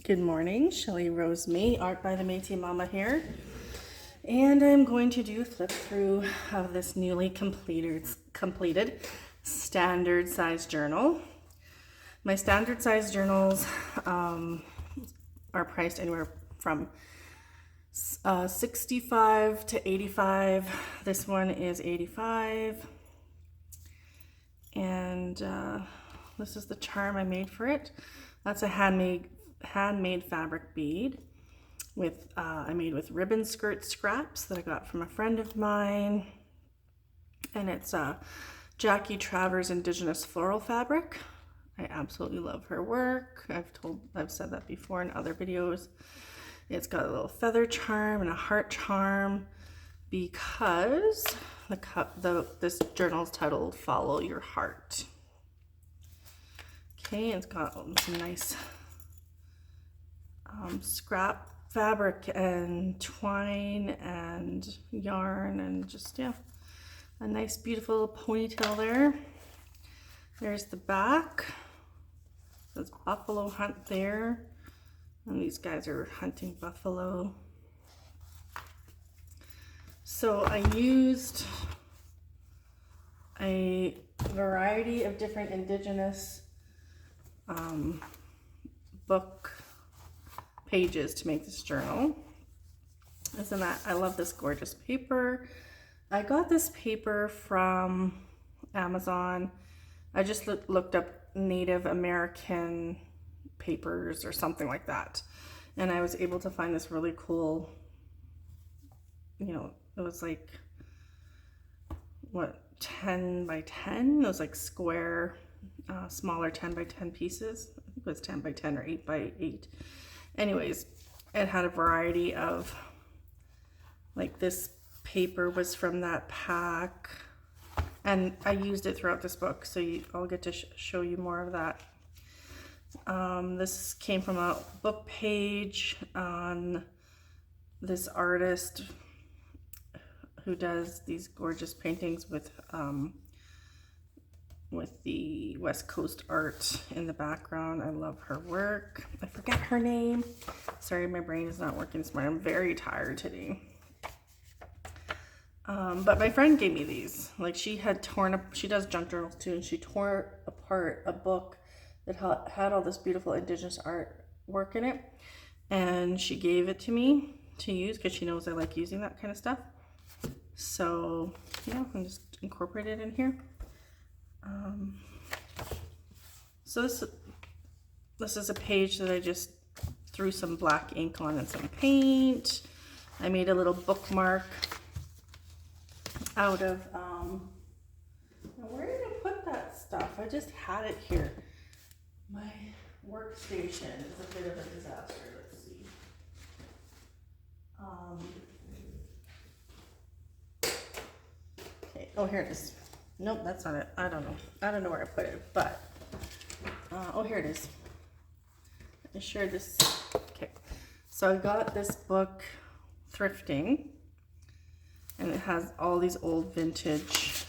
Good morning, Shelley Rose May, art by the Métis Mama here. And I'm going to do a flip through of this newly completed standard size journal. My standard size journals are priced anywhere from 65 to 85. This one is 85. And this is the charm I made for it. That's a handmade fabric bead with I made with ribbon skirt scraps that I got from a friend of mine, and it's Jackie Travers Indigenous floral fabric. I absolutely love her work. I've said that before in other videos. It's got a little feather charm and a heart charm because this journal is titled Follow Your Heart. Okay, it's got some nice scrap fabric and twine and yarn and just, yeah, a nice beautiful ponytail there. There's the back. There's buffalo hunt there. And these guys are hunting buffalo. So I used a variety of different Indigenous book pages to make this journal. Isn't that, I love this gorgeous paper. I got this paper from Amazon. I just looked up Native American papers or something like that, and I was able to find this really cool, it was like, what, 10 by 10? It was like square, smaller 10 by 10 pieces. I think it was 10 by 10 or 8 by 8. Anyways, it had a variety of, like, this paper was from that pack, and I used it throughout this book, so I'll get to show you more of that. This came from a book page on this artist who does these gorgeous paintings with the West Coast art in the background. I love her work. I forget her name. Sorry, my brain is not working this morning. I'm very tired today. But my friend gave me these. Like, she had torn up, she does junk journals too, and she tore apart a book that had all this beautiful Indigenous artwork in it. And she gave it to me to use because she knows I like using that kind of stuff. So, yeah, I'm just incorporated in here. So this is a page that I just threw some black ink on and some paint. I made a little bookmark out of, where did I put that stuff? I just had it here. My workstation is a bit of a disaster. Let's see. Okay, oh, here it is. Nope, that's not it. I don't know where I put it, but oh, here it is. I shared this. Okay, so I got this book thrifting, and it has all these old vintage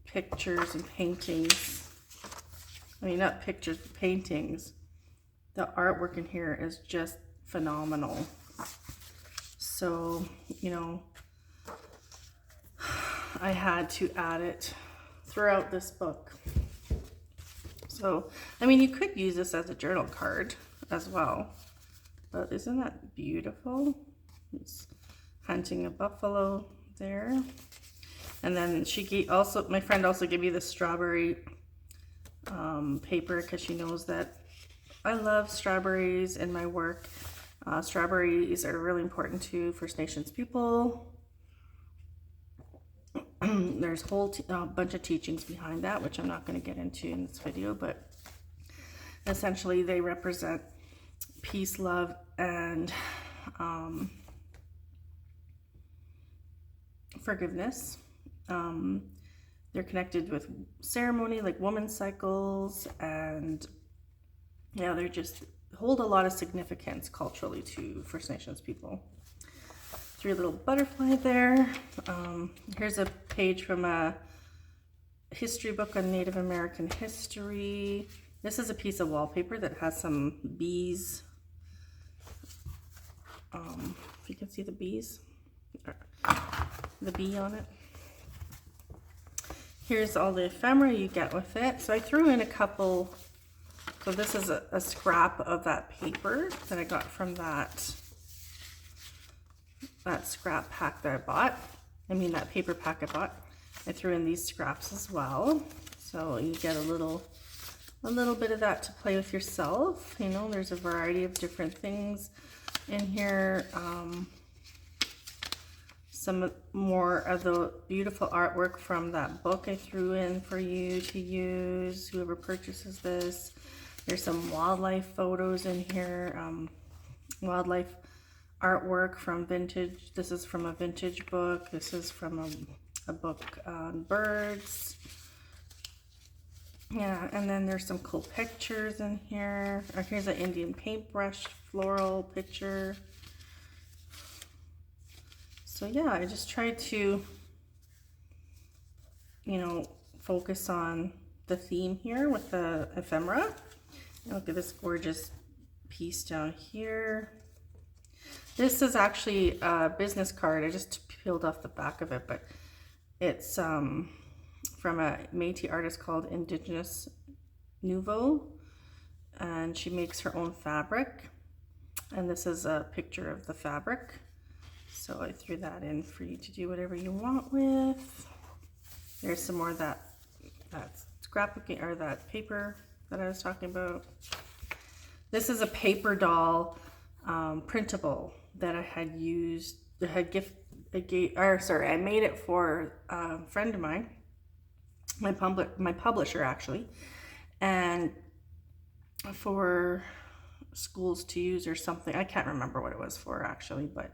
pictures and paintings. I mean, not pictures, but paintings. The artwork in here is just phenomenal. So, I had to add it throughout this book. So, I mean, you could use this as a journal card as well, but isn't that beautiful? It's hunting a buffalo there. And then my friend also gave me the strawberry paper because she knows that I love strawberries in my work. Strawberries are really important to First Nations people. There's a whole bunch of teachings behind that, which I'm not going to get into in this video, but essentially they represent peace, love, and forgiveness. They're connected with ceremony, like women's cycles, and yeah, they just hold a lot of significance culturally to First Nations people. 3 little butterfly there. Here's a page from a history book on Native American history. This is a piece of wallpaper that has some bees if you can see the bees, the bee on it. Here's all the ephemera you get with it. So I threw in a couple. So this is a scrap of that paper that I got from that scrap pack that I bought. I mean that paper pack I bought. I threw in these scraps as well. So you get a little bit of that to play with yourself. You know, there's a variety of different things in here. Some more of the beautiful artwork from that book I threw in for you to use, whoever purchases this. There's some wildlife photos in here, wildlife artwork from vintage. This is from a vintage book. This is from a book on birds. Yeah, and then there's some cool pictures in here. Here's an Indian paintbrush floral picture. So yeah, I just tried to, you know, focus on the theme here with the ephemera. Look at this gorgeous piece down here. This is actually a business card. I just peeled off the back of it, but it's from a Métis artist called Indigenous Nouveau, and she makes her own fabric. And this is a picture of the fabric. So I threw that in for you to do whatever you want with. There's some more of that scrapbooking, or that paper that I was talking about. This is a paper doll printable that I had used, I made it for a friend of mine, my publisher actually, and for schools to use or something. I can't remember what it was for actually, but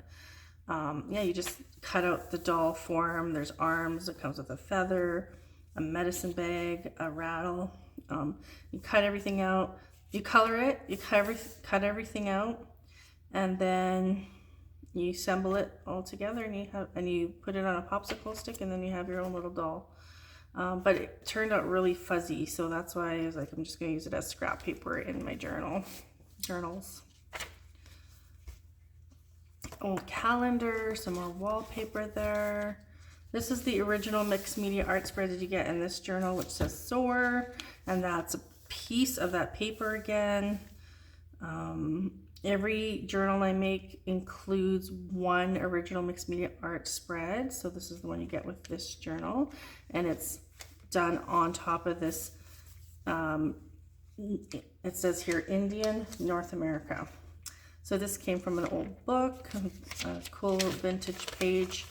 yeah, you just cut out the doll form. There's arms, it comes with a feather, a medicine bag, a rattle. You cut everything out, you color it, you cut everything out, and then you assemble it all together, and you put it on a popsicle stick, and then you have your own little doll. But it turned out really fuzzy, so that's why I was like, I'm just going to use it as scrap paper in my journals. Old calendar, some more wallpaper there. This is the original mixed media art spread that you get in this journal, which says SOAR, and that's a piece of that paper again. Every journal I make includes one original mixed media art spread. So this is the one you get with this journal, and it's done on top of this. It says here, Indian, North America. So this came from an old book, a cool vintage page.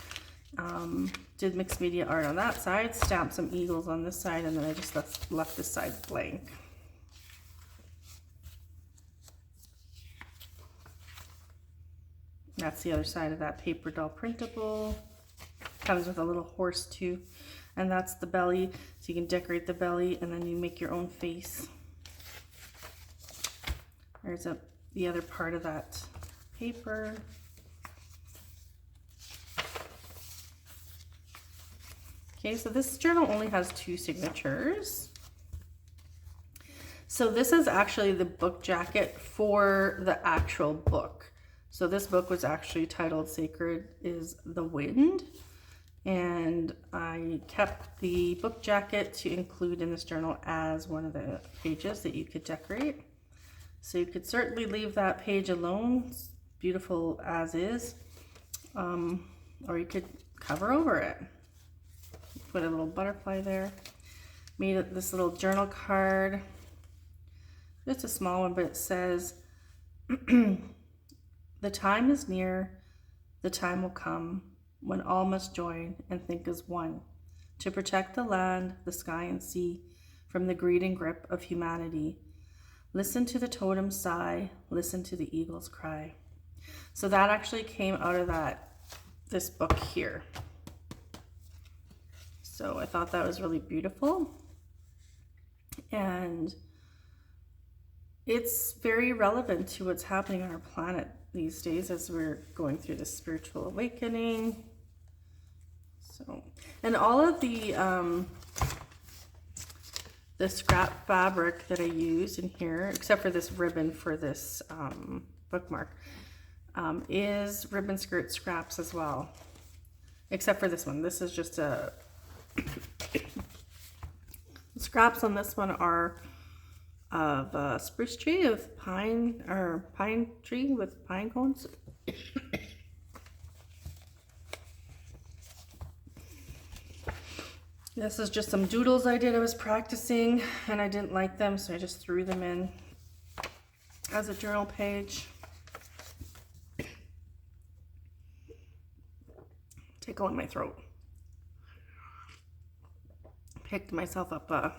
Did mixed media art on that side, stamped some eagles on this side, and then I just left this side blank. That's the other side of that paper doll printable. Comes with a little horse too, and that's the belly, so you can decorate the belly and then you make your own face. There's the other part of that paper. Okay, so this journal only has 2 signatures. So this is actually the book jacket for the actual book. So this book was actually titled Sacred is the Wind, and I kept the book jacket to include in this journal as one of the pages that you could decorate. So you could certainly leave that page alone, it's beautiful as is, or you could cover over it. Put a little butterfly there. Made this little journal card, just a small one, but it says, the time is near, the time will come when all must join and think as one to protect the land, the sky and sea from the greed and grip of humanity. Listen to the totem sigh, listen to the eagle's cry. So that actually came out of this book here. So I thought that was really beautiful, and it's very relevant to what's happening on our planet these days as we're going through this spiritual awakening. So, and all of the scrap fabric that I used in here, except for this ribbon for this bookmark, is ribbon skirt scraps as well. Except for this one. This is just a... scraps on this one are of a spruce tree with pine, or pine tree with pine cones. This is just some doodles I did. I was practicing and I didn't like them, so I just threw them in as a journal page. Tickling my throat. Picked myself up a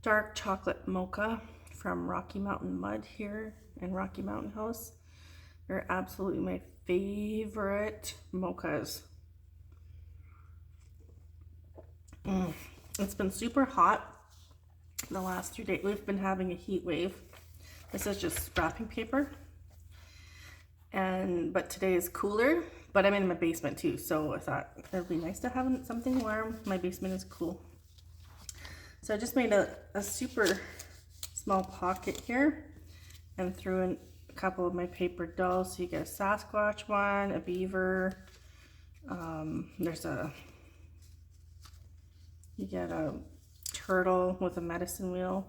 dark chocolate mocha from Rocky Mountain Mud here in Rocky Mountain House. They're absolutely my favorite mochas. It's been super hot the last 3 days. We've been having a heat wave. This is just wrapping paper. But today is cooler, but I'm in my basement too, so I thought it would be nice to have something warm. My basement is cool. So I just made a super small pocket here and threw in a couple of my paper dolls. So you get a Sasquatch one, a beaver, you get a turtle with a medicine wheel.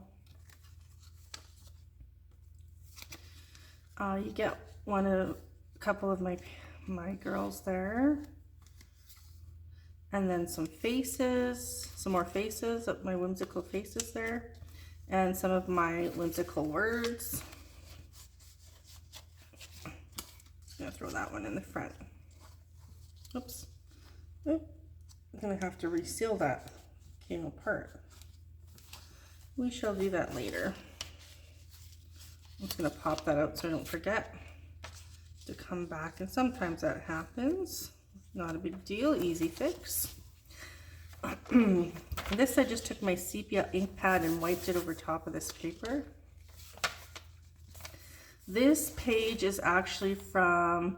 You get a couple of my girls there. And then some faces, some more faces, my whimsical faces there. And some of my whimsical words. I'm gonna throw that one in the front. Oops. I'm gonna have to reseal that. Came apart. We shall do that later. I'm just gonna pop that out so I don't forget to come back, and sometimes that happens. Not a big deal, easy fix. This, I just took my sepia ink pad and wiped it over top of this paper. This page is actually from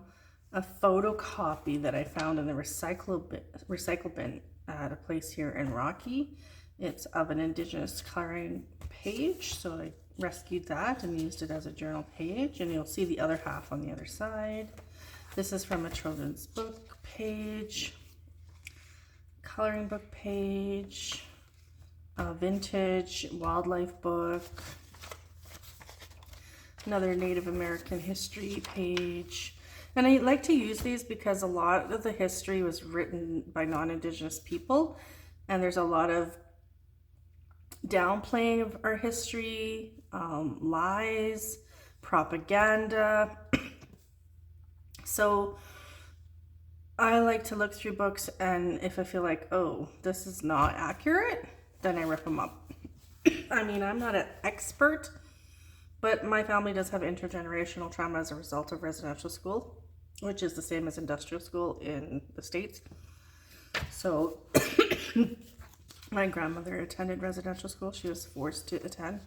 a photocopy that I found in the recycle bin at a place here in Rocky. It's of an Indigenous coloring page, so I rescued that and used it as a journal page, and you'll see the other half on the other side. This is from a children's book page, coloring book page, a vintage wildlife book, another Native American history page. And I like to use these because a lot of the history was written by non-Indigenous people, and there's a lot of downplaying of our history, lies, propaganda. So I like to look through books, and if I feel like, oh, this is not accurate, then I rip them up. I mean, I'm not an expert, but my family does have intergenerational trauma as a result of residential school, which is the same as industrial school in the States. So my grandmother attended residential school. She was forced to attend,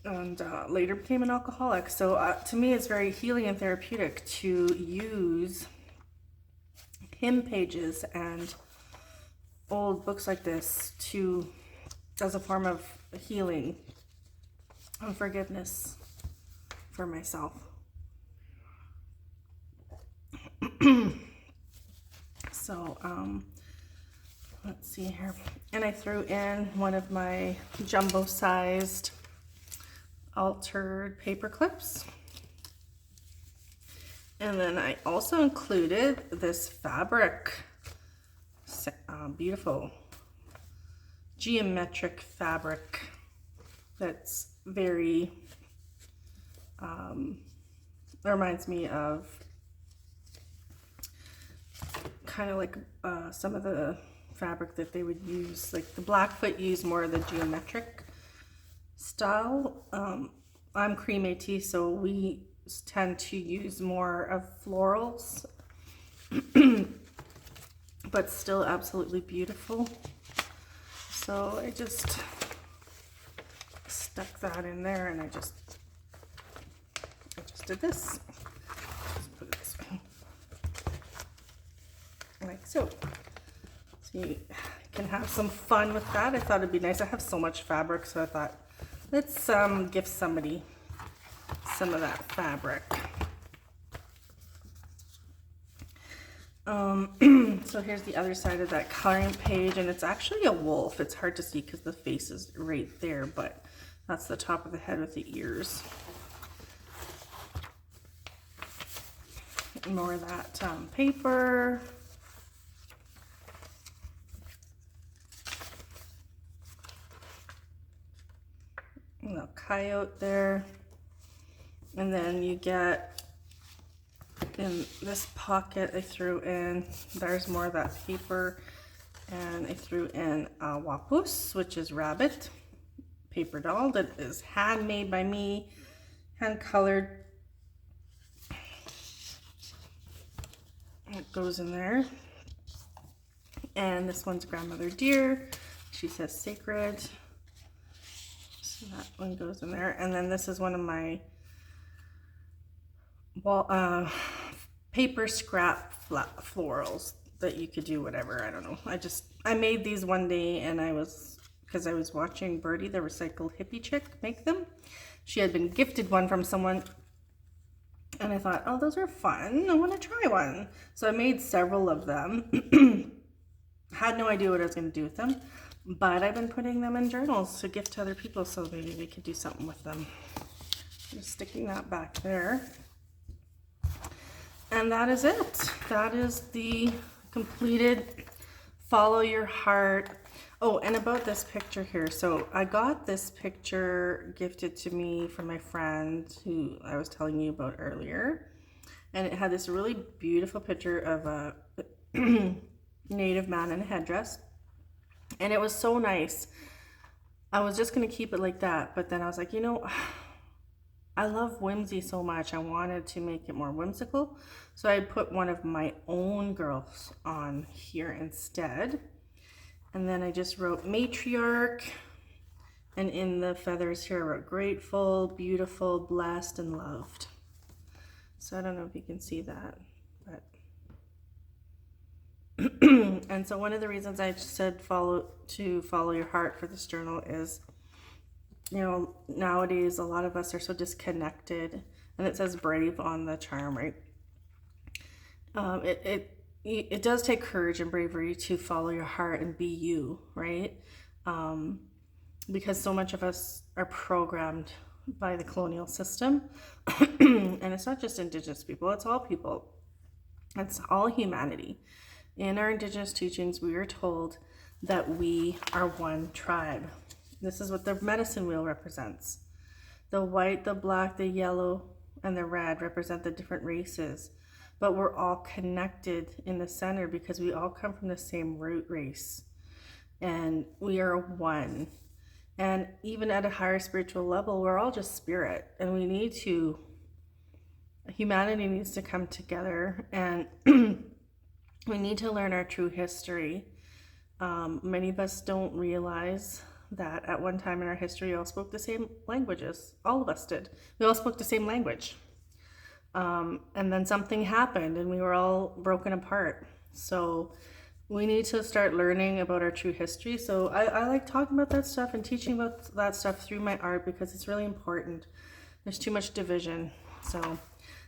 and later became an alcoholic. So to me, it's very healing and therapeutic to use hymn pages and old books like this as a form of healing and forgiveness for myself. So let's see here, and I threw in one of my jumbo-sized altered paper clips, and then I also included this fabric, beautiful geometric fabric that's very reminds me of kind of like some of the fabric that they would use, like the Blackfoot used more of the geometric style. I'm cream Métis, so we tend to use more of florals, but still absolutely beautiful. So I just stuck that in there, and I just did this. Just put it this way, like so. So you can have some fun with that. I thought it'd be nice. I have so much fabric, so I thought let's gift somebody some of that fabric. So here's the other side of that coloring page, and it's actually a wolf. It's hard to see because the face is right there, but that's the top of the head with the ears. More of that paper. A little coyote there. And then you get in this pocket I threw in, there's more of that paper, and I threw in a wapus, which is rabbit paper doll that is handmade by me, hand colored. It goes in there. And this one's grandmother deer. She says sacred. So that one goes in there. And then this is one of my paper scrap florals that you could do whatever. I don't know. I made these one day, and because I was watching Birdie, the recycled hippie chick, make them. She had been gifted one from someone, and I thought, oh, those are fun. I want to try one. So I made several of them. Had no idea what I was going to do with them, but I've been putting them in journals to gift to other people, so maybe we could do something with them. Just sticking that back there. And that is it. That is the completed Follow Your Heart. Oh, and about this picture here. So I got this picture gifted to me from my friend who I was telling you about earlier. And it had this really beautiful picture of a Native man in a headdress. And it was so nice. I was just going to keep it like that. But then I was like, you know, I love whimsy so much. I wanted to make it more whimsical. So I put one of my own girls on here instead. And then I just wrote matriarch. And in the feathers here, I wrote grateful, beautiful, blessed, and loved. So I don't know if you can see that. But and so one of the reasons I said follow your heart for this journal is, you know, nowadays a lot of us are so disconnected, and it says brave on the charm, right? It does take courage and bravery to follow your heart and be you, right? Because so much of us are programmed by the colonial system. And it's not just Indigenous people, it's all people. It's all humanity. In our Indigenous teachings, we are told that we are one tribe. This is what the medicine wheel represents. The white, the black, the yellow, and the red represent the different races. But we're all connected in the center because we all come from the same root race. And we are one. And even at a higher spiritual level, we're all just spirit. And humanity needs to come together, and we need to learn our true history. Many of us don't realize that at one time in our history, we all spoke the same languages. All of us did. We all spoke the same language. And then something happened and we were all broken apart. So we need to start learning about our true history. So I like talking about that stuff and teaching about that stuff through my art because it's really important. There's too much division. So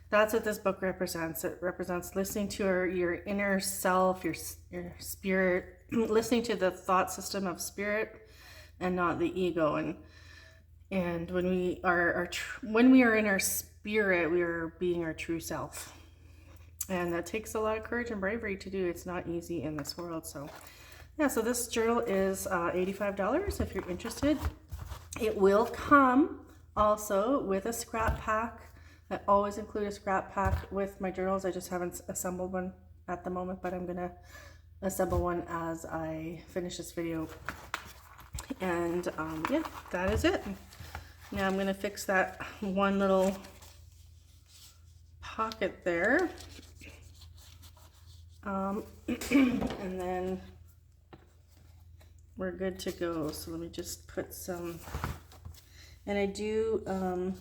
that's what this book represents. It represents listening to your inner self, your spirit, listening to the thought system of spirit and not the ego. And when we are in our spirit, we are being our true self. And that takes a lot of courage and bravery to do. It's not easy in this world. So yeah, so this journal is $85 if you're interested. It will come also with a scrap pack. I always include a scrap pack with my journals. I just haven't assembled one at the moment, but I'm gonna assemble one as I finish this video. And yeah, that is it. Now I'm gonna fix that one little pocket there. And then we're good to go. So let me just put some, and I do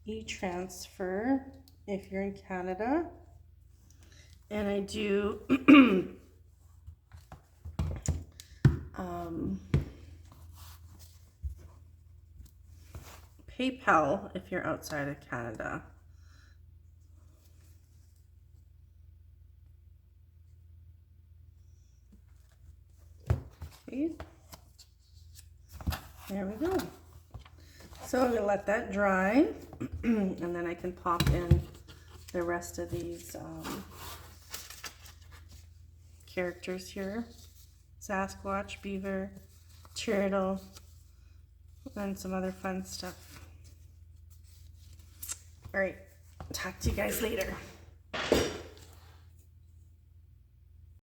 e-transfer if you're in Canada, and I do PayPal if you're outside of Canada. Okay. There we go. So I'm going to let that dry, and then I can pop in the rest of these characters here. Sasquatch, beaver, turtle, and some other fun stuff. All right, talk to you guys later.